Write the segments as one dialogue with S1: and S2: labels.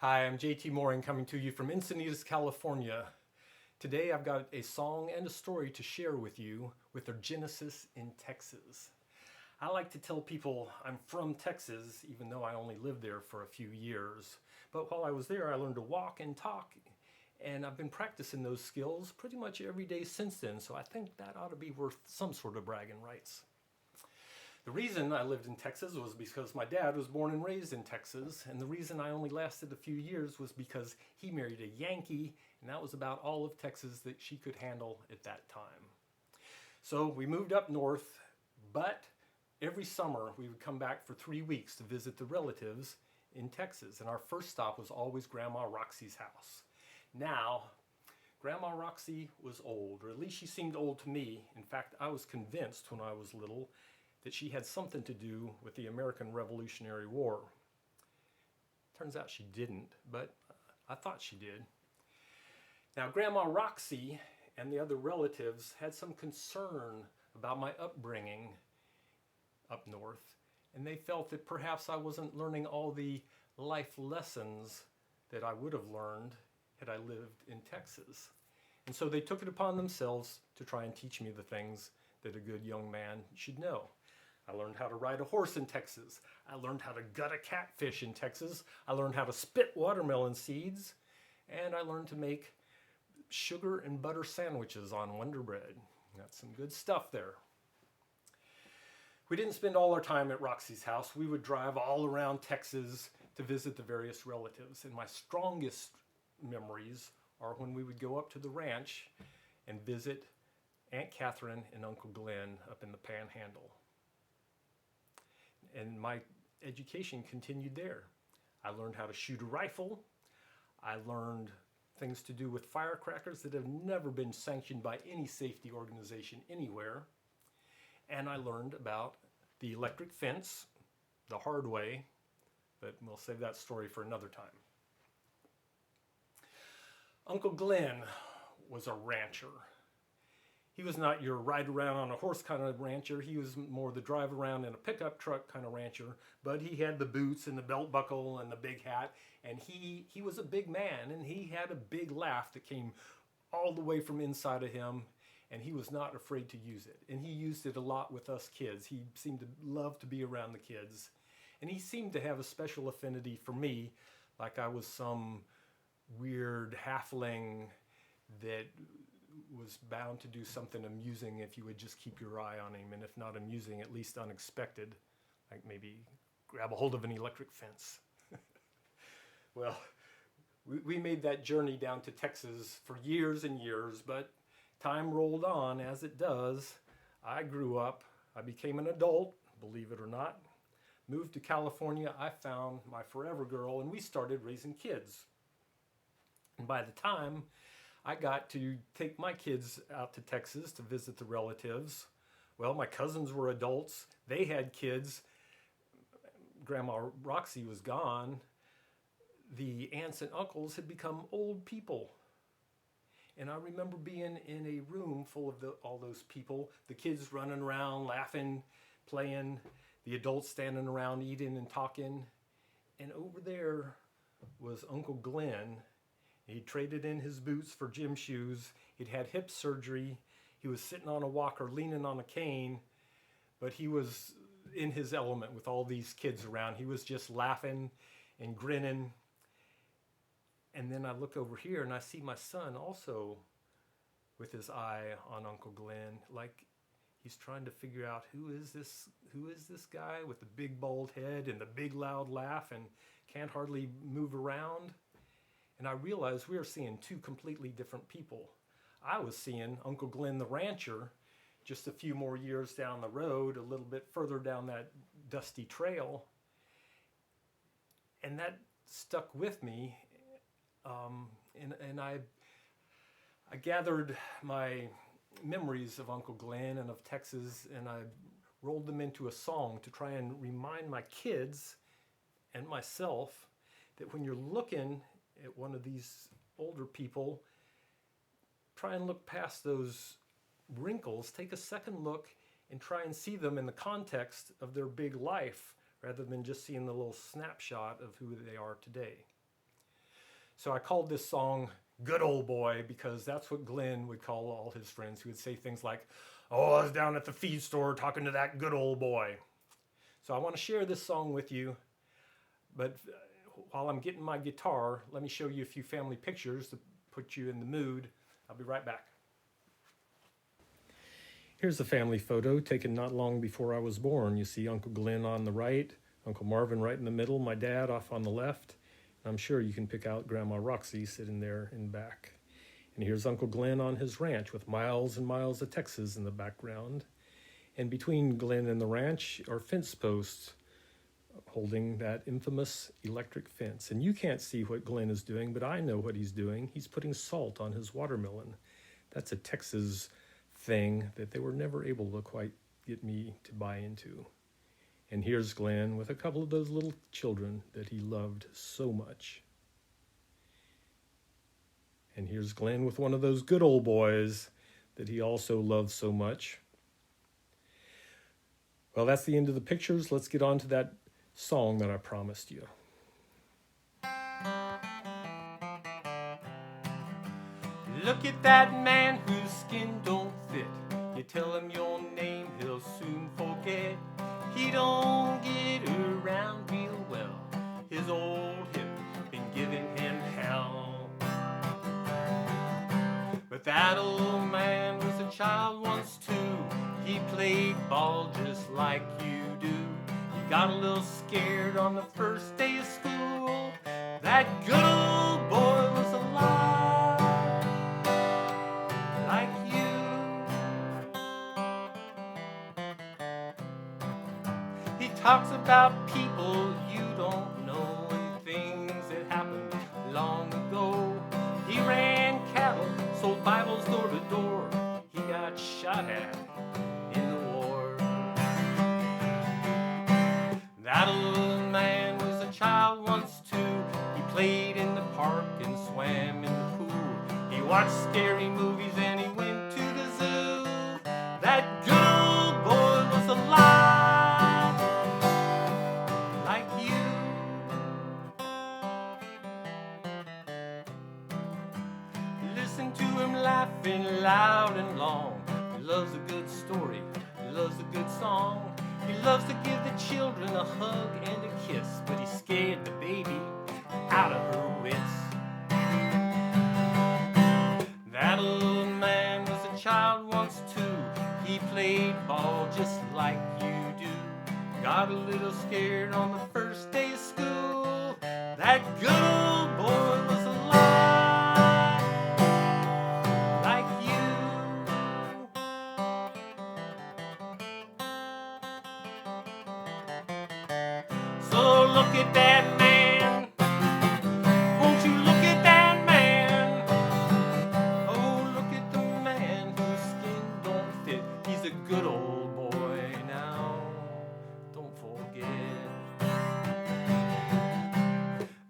S1: Hi, I'm JT Mooring coming to you from Encinitas, California. Today I've got a song and a story to share with you with their genesis in Texas. I like to tell people I'm from Texas, even though I only lived there for a few years. But while I was there, I learned to walk and talk, and I've been practicing those skills pretty much every day since then, so I think that ought to be worth some sort of bragging rights. The reason I lived in Texas was because my dad was born and raised in Texas, and the reason I only lasted a few years was because he married a Yankee, and that was about all of Texas that she could handle at that time. So we moved up north, but every summer we would come back for 3 weeks to visit the relatives in Texas, and our first stop was always Grandma Roxy's house. Now, Grandma Roxy was old, or at least she seemed old to me. In fact, I was convinced when I was little that she had something to do with the American Revolutionary War. Turns out she didn't, but I thought she did. Now, Grandma Roxy and the other relatives had some concern about my upbringing up north, and they felt that perhaps I wasn't learning all the life lessons that I would have learned had I lived in Texas. And so they took it upon themselves to try and teach me the things that a good young man should know. I learned how to ride a horse in Texas. I learned how to gut a catfish in Texas. I learned how to spit watermelon seeds. And I learned to make sugar and butter sandwiches on Wonder Bread. Got some good stuff there. We didn't spend all our time at Roxy's house. We would drive all around Texas to visit the various relatives. And my strongest memories are when we would go up to the ranch and visit Aunt Catherine and Uncle Glenn up in the Panhandle. And my education continued there. I learned how to shoot a rifle. I learned things to do with firecrackers that have never been sanctioned by any safety organization anywhere. And I learned about the electric fence the hard way, but we'll save that story for another time. Uncle Glenn was a rancher. He was not your ride around on a horse kind of rancher. He was more the drive around in a pickup truck kind of rancher. But he had the boots and the belt buckle and the big hat. And he was a big man, and he had a big laugh that came all the way from inside of him. And he was not afraid to use it. And he used it a lot with us kids. He seemed to love to be around the kids. And he seemed to have a special affinity for me, like I was some weird halfling that was bound to do something amusing if you would just keep your eye on him, and if not amusing, at least unexpected, like maybe grab a hold of an electric fence. Well, we made that journey down to Texas for years and years, but time rolled on as it does. I grew up, I became an adult, believe it or not, moved to California, I found my forever girl, and we started raising kids. And by the time I got to take my kids out to Texas to visit the relatives, well, my cousins were adults. They had kids. Grandma Roxy was gone. The aunts and uncles had become old people. And I remember being in a room full of all those people, the kids running around, laughing, playing, the adults standing around eating and talking. And over there was Uncle Glenn. He traded in his boots for gym shoes. He'd had hip surgery. He was sitting on a walker, leaning on a cane, but he was in his element with all these kids around. He was just laughing and grinning. And then I look over here and I see my son also with his eye on Uncle Glenn, like he's trying to figure out who is this guy with the big bald head and the big loud laugh and can't hardly move around. And I realized we were seeing two completely different people. I was seeing Uncle Glenn the rancher just a few more years down the road, a little bit further down that dusty trail. And that stuck with me. And I gathered my memories of Uncle Glenn and of Texas, and I rolled them into a song to try and remind my kids and myself that when you're looking at one of these older people, try and look past those wrinkles, take a second look and try and see them in the context of their big life rather than just seeing the little snapshot of who they are today. So I called this song Good Old Boy because that's what Glenn would call all his friends. He would say things like, oh, I was down at the feed store talking to that good old boy. So I want to share this song with you, but while I'm getting my guitar, let me show you a few family pictures to put you in the mood. I'll be right back. Here's a family photo taken not long before I was born. You see Uncle Glenn on the right, Uncle Marvin right in the middle, my dad off on the left. I'm sure you can pick out Grandma Roxy sitting there in back. And here's Uncle Glenn on his ranch with miles and miles of Texas in the background. And between Glenn and the ranch are fence posts holding that infamous electric fence. And you can't see what Glenn is doing, but I know what he's doing. He's putting salt on his watermelon. That's a Texas thing that they were never able to quite get me to buy into. And here's Glenn with a couple of those little children that he loved so much. And here's Glenn with one of those good old boys that he also loved so much. Well, that's the end of the pictures. Let's get on to that song that I promised you. Look at that man whose skin don't fit. You tell him your name, he'll soon forget. He don't get around real well. His old hip been giving him hell. But that old man was a child once too. He played ball just like you do. He got a little scared on the first day of school. That good old boy was alive like you. He talks about people you don't know and things that happened long ago. He ran cattle, sold Bibles door to door. He got shot at in the war. That old man was a child once too. He played in the park and swam in the pool. He watched scary movies and he went to the zoo. That good old boy was alive like you. Listen to him laughing loud and long. He loves a good story, he loves a good song. He loves to give the children a hug and a kiss, but he scared the baby out of her wits. That old man was a child once too. He played ball just like you do. Got a little scared on the first day of school. That good old boy was alive like you. So look at that man. Won't you look at that man? Oh, look at the man whose skin don't fit. He's a good old boy now. Don't forget.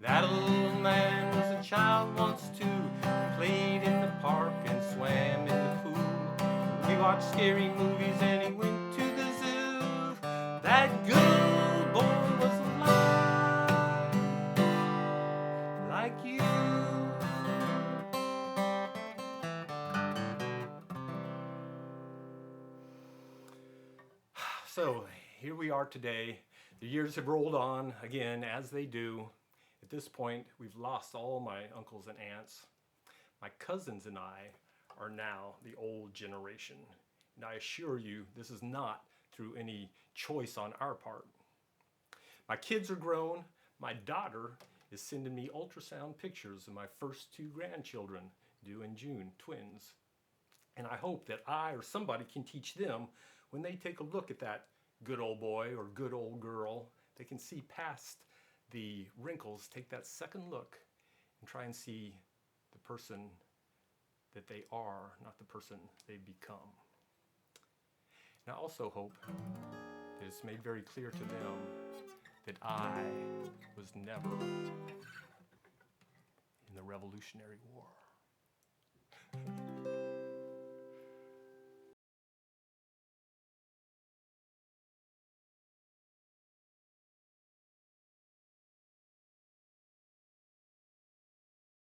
S1: That old man was a child once too. He played in the park and swam in the pool. We watched scary movies and he went to the zoo. That good old boy was alive like you. So here we are today. The years have rolled on again, as they do. At this point, we've lost all my uncles and aunts. My cousins and I are now the old generation. And I assure you, this is not through any choice on our part. My kids are grown. My daughter is sending me ultrasound pictures of my first two grandchildren, due in June, twins. And I hope that I or somebody can teach them, when they take a look at that good old boy or good old girl, they can see past the wrinkles, take that second look, and try and see the person that they are, not the person they've become. And I also hope that it's made very clear to them that I was never in the Revolutionary War.